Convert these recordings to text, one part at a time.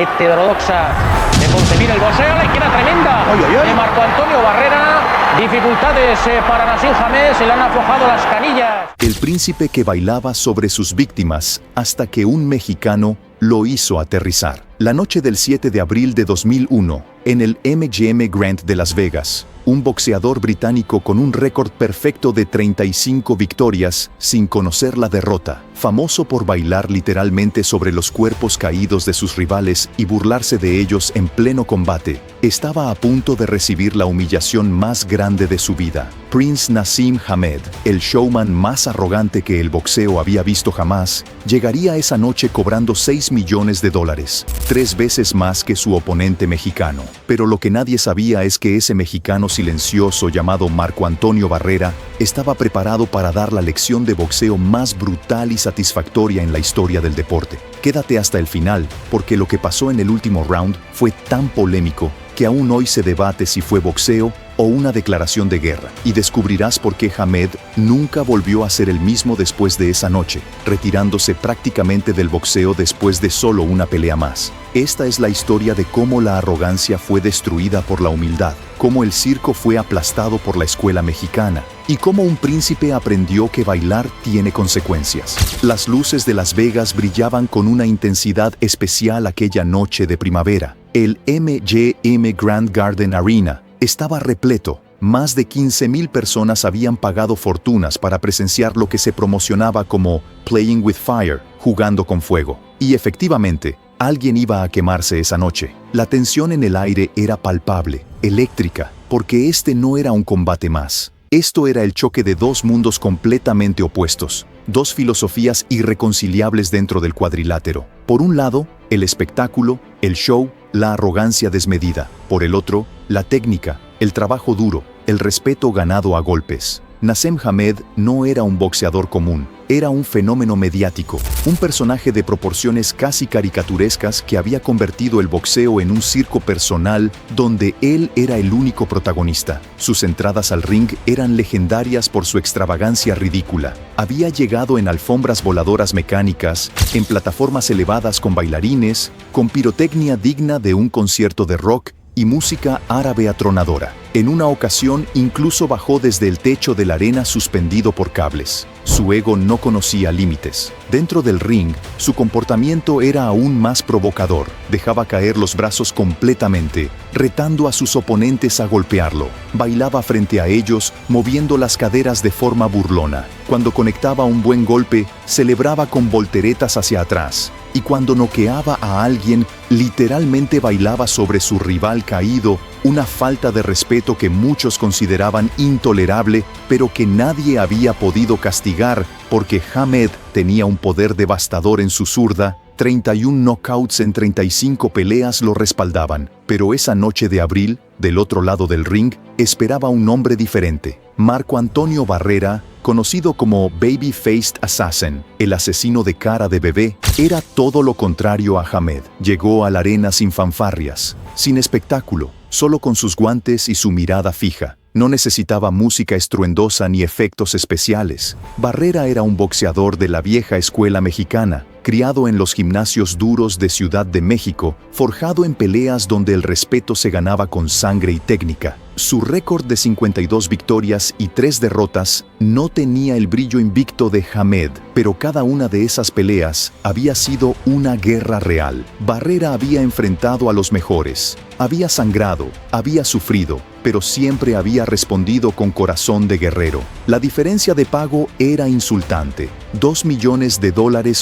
heterodoxa de concebir el boxeo, la izquierda tremenda de Marco Antonio Barrera. Dificultades para Naseem Hamed, se le han aflojado las canillas. El príncipe que bailaba sobre sus víctimas hasta que un mexicano lo hizo aterrizar. La noche del 7 de abril de 2001, en el MGM Grand de Las Vegas, un boxeador británico con un récord perfecto de 35 victorias sin conocer la derrota, famoso por bailar literalmente sobre los cuerpos caídos de sus rivales y burlarse de ellos en pleno combate, estaba a punto de recibir la humillación más grande de su vida. Prince Naseem Hamed, el showman más arrogante que el boxeo había visto jamás, llegaría esa noche cobrando $6 millones, 3 veces más que su oponente mexicano. Pero lo que nadie sabía es que ese mexicano silencioso llamado Marco Antonio Barrera estaba preparado para dar la lección de boxeo más brutal y satisfactoria en la historia del deporte. Quédate hasta el final, porque lo que pasó en el último round fue tan polémico que aún hoy se debate si fue boxeo o una declaración de guerra, y descubrirás por qué Hamed nunca volvió a ser el mismo después de esa noche, retirándose prácticamente del boxeo después de solo una pelea más. Esta es la historia de cómo la arrogancia fue destruida por la humildad, cómo el circo fue aplastado por la escuela mexicana, y cómo un príncipe aprendió que bailar tiene consecuencias. Las luces de Las Vegas brillaban con una intensidad especial aquella noche de primavera. El MGM Grand Garden Arena estaba repleto. Más de 15,000 personas habían pagado fortunas para presenciar lo que se promocionaba como Playing with Fire, jugando con fuego. Y efectivamente, alguien iba a quemarse esa noche. La tensión en el aire era palpable, eléctrica, porque este no era un combate más. Esto era el choque de dos mundos completamente opuestos, dos filosofías irreconciliables dentro del cuadrilátero. Por un lado, el espectáculo, el show, la arrogancia desmedida. Por el otro, la técnica, el trabajo duro, el respeto ganado a golpes. Naseem Hamed no era un boxeador común, era un fenómeno mediático, un personaje de proporciones casi caricaturescas que había convertido el boxeo en un circo personal donde él era el único protagonista. Sus entradas al ring eran legendarias por su extravagancia ridícula. Había llegado en alfombras voladoras mecánicas, en plataformas elevadas con bailarines, con pirotecnia digna de un concierto de rock y música árabe atronadora. En una ocasión incluso bajó desde el techo de la arena suspendido por cables. Su ego no conocía límites. Dentro del ring, su comportamiento era aún más provocador. Dejaba caer los brazos completamente, retando a sus oponentes a golpearlo. Bailaba frente a ellos, moviendo las caderas de forma burlona. Cuando conectaba un buen golpe, celebraba con volteretas hacia atrás. Y cuando noqueaba a alguien, literalmente bailaba sobre su rival caído, una falta de respeto que muchos consideraban intolerable, pero que nadie había podido castigar porque Hamed tenía un poder devastador en su zurda. 31 knockouts en 35 peleas lo respaldaban, pero esa noche de abril, del otro lado del ring, esperaba un hombre diferente. Marco Antonio Barrera, conocido como Baby-Faced Assassin, el asesino de cara de bebé, era todo lo contrario a Hamed. Llegó a la arena sin fanfarrias, sin espectáculo, solo con sus guantes y su mirada fija. No necesitaba música estruendosa ni efectos especiales. Barrera era un boxeador de la vieja escuela mexicana, criado en los gimnasios duros de Ciudad de México, forjado en peleas donde el respeto se ganaba con sangre y técnica. Su récord de 52 victorias y 3 derrotas no tenía el brillo invicto de Hamed, pero cada una de esas peleas había sido una guerra real. Barrera había enfrentado a los mejores, había sangrado, había sufrido, pero siempre había respondido con corazón de guerrero. La diferencia de pago era insultante. $2 millones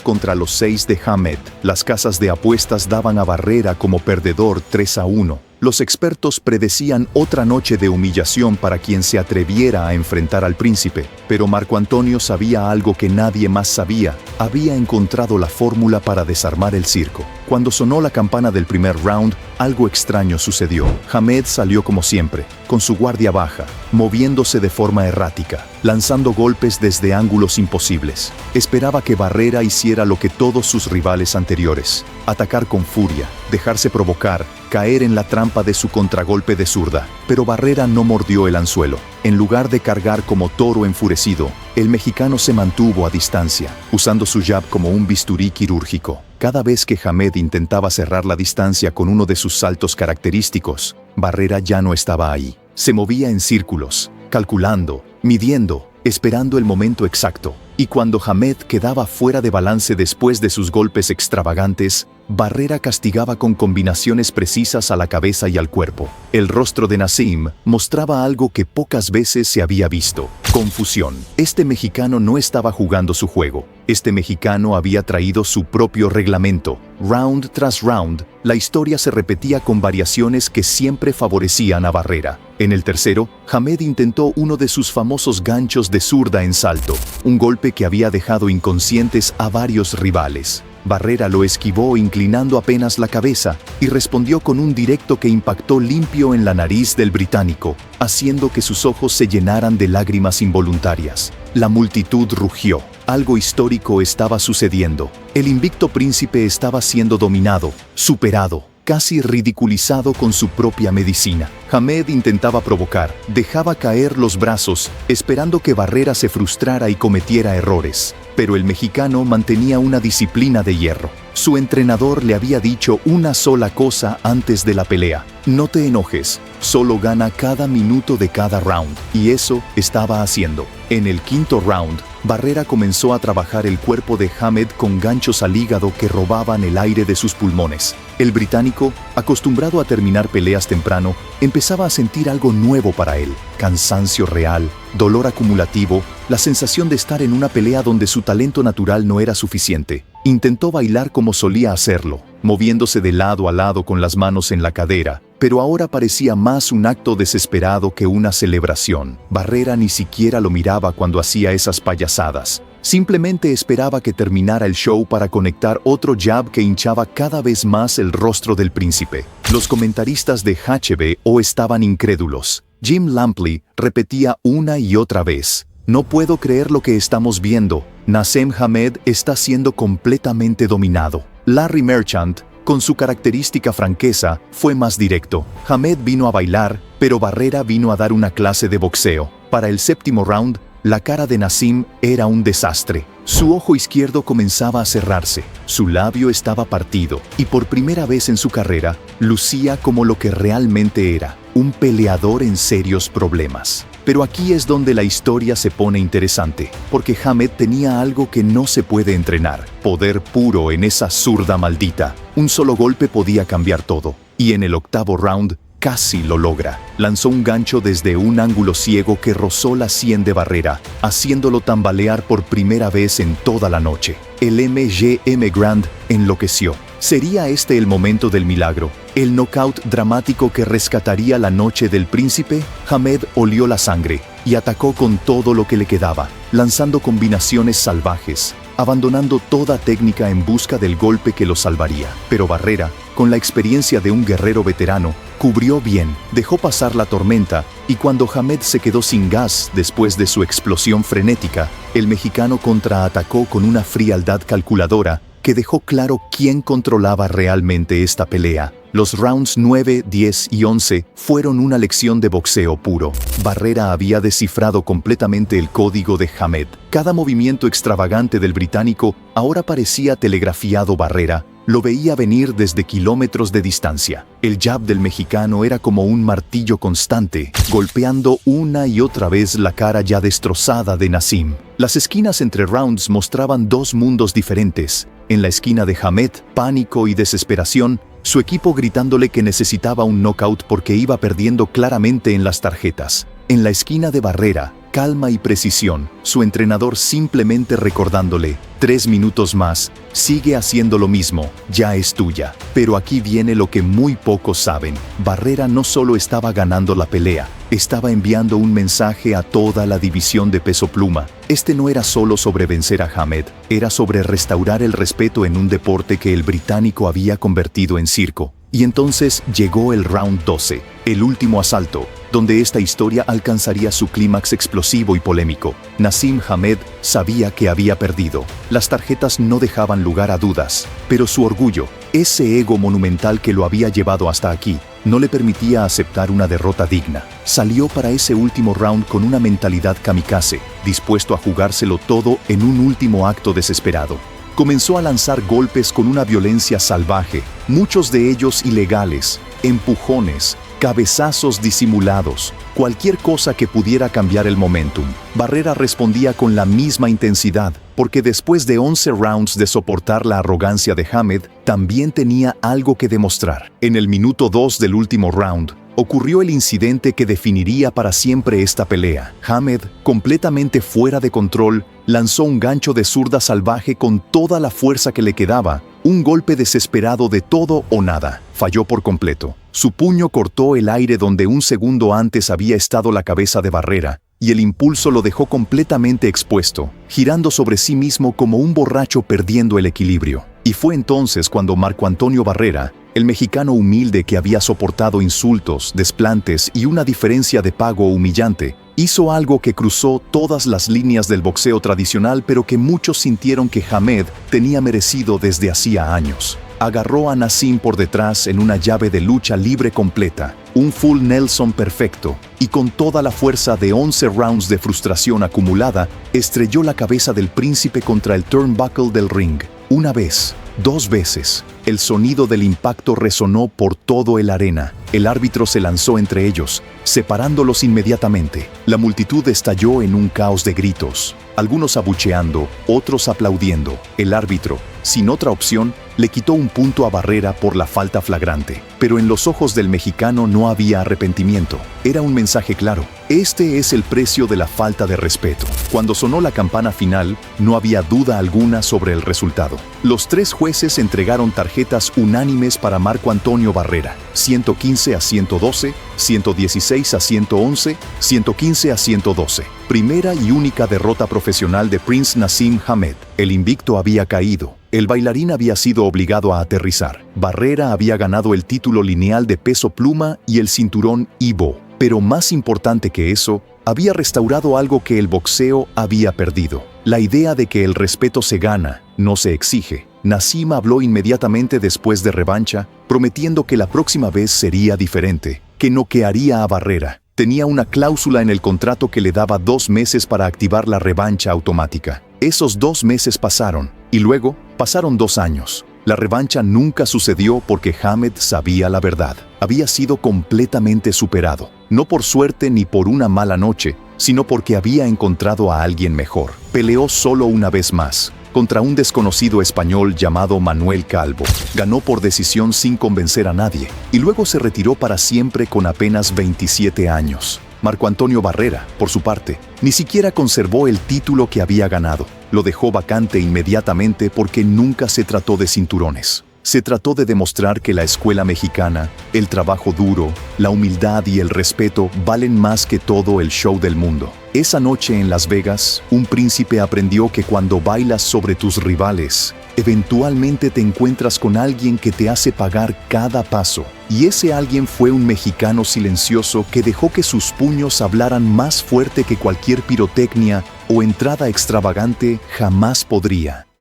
contra los 6 de Hamed. Las casas de apuestas daban a Barrera como perdedor 3-1. Los expertos predecían otra noche de humillación para quien se atreviera a enfrentar al príncipe, pero Marco Antonio sabía algo que nadie más sabía. Había encontrado la fórmula para desarmar el circo. Cuando sonó la campana del primer round, algo extraño sucedió. Hamed salió como siempre, con su guardia baja, moviéndose de forma errática, lanzando golpes desde ángulos imposibles. Esperaba que Barrera hiciera lo que todos sus rivales anteriores: atacar con furia, dejarse provocar, caer en la trampa de su contragolpe de zurda. Pero Barrera no mordió el anzuelo. En lugar de cargar como toro enfurecido, el mexicano se mantuvo a distancia, usando su jab como un bisturí quirúrgico. Cada vez que Hamed intentaba cerrar la distancia con uno de sus saltos característicos, Barrera ya no estaba ahí. Se movía en círculos, calculando, midiendo, esperando el momento exacto. Y cuando Hamed quedaba fuera de balance después de sus golpes extravagantes, Barrera castigaba con combinaciones precisas a la cabeza y al cuerpo. El rostro de Naseem mostraba algo que pocas veces se había visto: confusión. Este mexicano no estaba jugando su juego. Este mexicano había traído su propio reglamento. Round tras round, la historia se repetía con variaciones que siempre favorecían a Barrera. En el tercero, Hamed intentó uno de sus famosos ganchos de zurda en salto, un golpe que había dejado inconscientes a varios rivales. Barrera lo esquivó inclinando apenas la cabeza y respondió con un directo que impactó limpio en la nariz del británico, haciendo que sus ojos se llenaran de lágrimas involuntarias. La multitud rugió. Algo histórico estaba sucediendo. El invicto príncipe estaba siendo dominado, superado, casi ridiculizado con su propia medicina. Hamed intentaba provocar, dejaba caer los brazos, esperando que Barrera se frustrara y cometiera errores. Pero el mexicano mantenía una disciplina de hierro. Su entrenador le había dicho una sola cosa antes de la pelea: no te enojes, solo gana cada minuto de cada round. Y eso estaba haciendo. En el quinto round, Barrera comenzó a trabajar el cuerpo de Hamed con ganchos al hígado que robaban el aire de sus pulmones. El británico, acostumbrado a terminar peleas temprano, empezaba a sentir algo nuevo para él: cansancio real, dolor acumulativo, la sensación de estar en una pelea donde su talento natural no era suficiente. Intentó bailar como solía hacerlo, moviéndose de lado a lado con las manos en la cadera, pero ahora parecía más un acto desesperado que una celebración. Barrera ni siquiera lo miraba cuando hacía esas payasadas. Simplemente esperaba que terminara el show para conectar otro jab que hinchaba cada vez más el rostro del príncipe. Los comentaristas de HBO estaban incrédulos. Jim Lampley repetía una y otra vez: no puedo creer lo que estamos viendo. Naseem Hamed está siendo completamente dominado. Larry Merchant, con su característica franqueza, fue más directo. Hamed vino a bailar, pero Barrera vino a dar una clase de boxeo. Para el séptimo round, la cara de Naseem era un desastre. Su ojo izquierdo comenzaba a cerrarse, su labio estaba partido, y por primera vez en su carrera, lucía como lo que realmente era: un peleador en serios problemas. Pero aquí es donde la historia se pone interesante, porque Hamed tenía algo que no se puede entrenar: poder puro en esa zurda maldita. Un solo golpe podía cambiar todo, y en el octavo round casi lo logra. Lanzó un gancho desde un ángulo ciego que rozó la sien de Barrera, haciéndolo tambalear por primera vez en toda la noche. El MGM Grand enloqueció. ¿Sería este el momento del milagro? ¿El knockout dramático que rescataría la noche del príncipe? Hamed olió la sangre y atacó con todo lo que le quedaba, lanzando combinaciones salvajes, abandonando toda técnica en busca del golpe que lo salvaría. Pero Barrera, con la experiencia de un guerrero veterano, cubrió bien, dejó pasar la tormenta, y cuando Hamed se quedó sin gas después de su explosión frenética, el mexicano contraatacó con una frialdad calculadora que dejó claro quién controlaba realmente esta pelea. Los rounds 9, 10 y 11 fueron una lección de boxeo puro. Barrera había descifrado completamente el código de Hamed. Cada movimiento extravagante del británico ahora parecía telegrafiado. Barrera lo veía venir desde kilómetros de distancia. El jab del mexicano era como un martillo constante, golpeando una y otra vez la cara ya destrozada de Naseem. Las esquinas entre rounds mostraban dos mundos diferentes. En la esquina de Hamed, pánico y desesperación, su equipo gritándole que necesitaba un knockout porque iba perdiendo claramente en las tarjetas. En la esquina de Barrera, calma y precisión, su entrenador simplemente recordándole: 3 minutos más, sigue haciendo lo mismo, ya es tuya. Pero aquí viene lo que muy pocos saben: Barrera no solo estaba ganando la pelea, estaba enviando un mensaje a toda la división de peso pluma. Este no era solo sobre vencer a Hamed, era sobre restaurar el respeto en un deporte que el británico había convertido en circo. Y entonces llegó el round 12, el último asalto, donde esta historia alcanzaría su clímax explosivo y polémico. Naseem Hamed sabía que había perdido. Las tarjetas no dejaban lugar a dudas, pero su orgullo, ese ego monumental que lo había llevado hasta aquí, no le permitía aceptar una derrota digna. Salió para ese último round con una mentalidad kamikaze, dispuesto a jugárselo todo en un último acto desesperado. Comenzó a lanzar golpes con una violencia salvaje, muchos de ellos ilegales, empujones, cabezazos disimulados, cualquier cosa que pudiera cambiar el momentum. Barrera respondía con la misma intensidad, porque después de 11 rounds de soportar la arrogancia de Hamed, también tenía algo que demostrar. En el minuto 2 del último round, ocurrió el incidente que definiría para siempre esta pelea. Hamed, completamente fuera de control, lanzó un gancho de zurda salvaje con toda la fuerza que le quedaba, un golpe desesperado de todo o nada. Falló por completo. Su puño cortó el aire donde un segundo antes había estado la cabeza de Barrera, y el impulso lo dejó completamente expuesto, girando sobre sí mismo como un borracho perdiendo el equilibrio. Y fue entonces cuando Marco Antonio Barrera, el mexicano humilde que había soportado insultos, desplantes y una diferencia de pago humillante, hizo algo que cruzó todas las líneas del boxeo tradicional, pero que muchos sintieron que Hamed tenía merecido desde hacía años. Agarró a Naseem por detrás en una llave de lucha libre completa, un full Nelson perfecto, y con toda la fuerza de 11 rounds de frustración acumulada, estrelló la cabeza del príncipe contra el turnbuckle del ring. Una vez, 2 veces. El sonido del impacto resonó por todo el arena. El árbitro se lanzó entre ellos, separándolos inmediatamente. La multitud estalló en un caos de gritos, algunos abucheando, otros aplaudiendo. El árbitro, sin otra opción, le quitó un punto a Barrera por la falta flagrante. Pero en los ojos del mexicano no había arrepentimiento. Era un mensaje claro. Este es el precio de la falta de respeto. Cuando sonó la campana final, no había duda alguna sobre el resultado. Los 3 jueces entregaron tarjetas unánimes para Marco Antonio Barrera: 115 a 112, 116 a 111, 115 a 112. Primera y única derrota profesional de Prince Naseem Hamed. El invicto había caído. El bailarín había sido obligado a aterrizar. Barrera había ganado el título lineal de peso pluma y el cinturón Ibo. Pero más importante que eso, había restaurado algo que el boxeo había perdido: la idea de que el respeto se gana, no se exige. Naseem habló inmediatamente después de revancha, prometiendo que la próxima vez sería diferente, que noquearía a Barrera. Tenía una cláusula en el contrato que le daba 2 meses para activar la revancha automática. Esos 2 meses pasaron, y luego pasaron 2 años. La revancha nunca sucedió porque Hamed sabía la verdad. Había sido completamente superado, no por suerte ni por una mala noche, sino porque había encontrado a alguien mejor. Peleó solo una vez más, contra un desconocido español llamado Manuel Calvo. Ganó por decisión sin convencer a nadie, y luego se retiró para siempre con apenas 27 años. Marco Antonio Barrera, por su parte, ni siquiera conservó el título que había ganado. Lo dejó vacante inmediatamente porque nunca se trató de cinturones. Se trató de demostrar que la escuela mexicana, el trabajo duro, la humildad y el respeto valen más que todo el show del mundo. Esa noche en Las Vegas, un príncipe aprendió que cuando bailas sobre tus rivales, eventualmente te encuentras con alguien que te hace pagar cada paso. Y ese alguien fue un mexicano silencioso que dejó que sus puños hablaran más fuerte que cualquier pirotecnia o entrada extravagante jamás podría.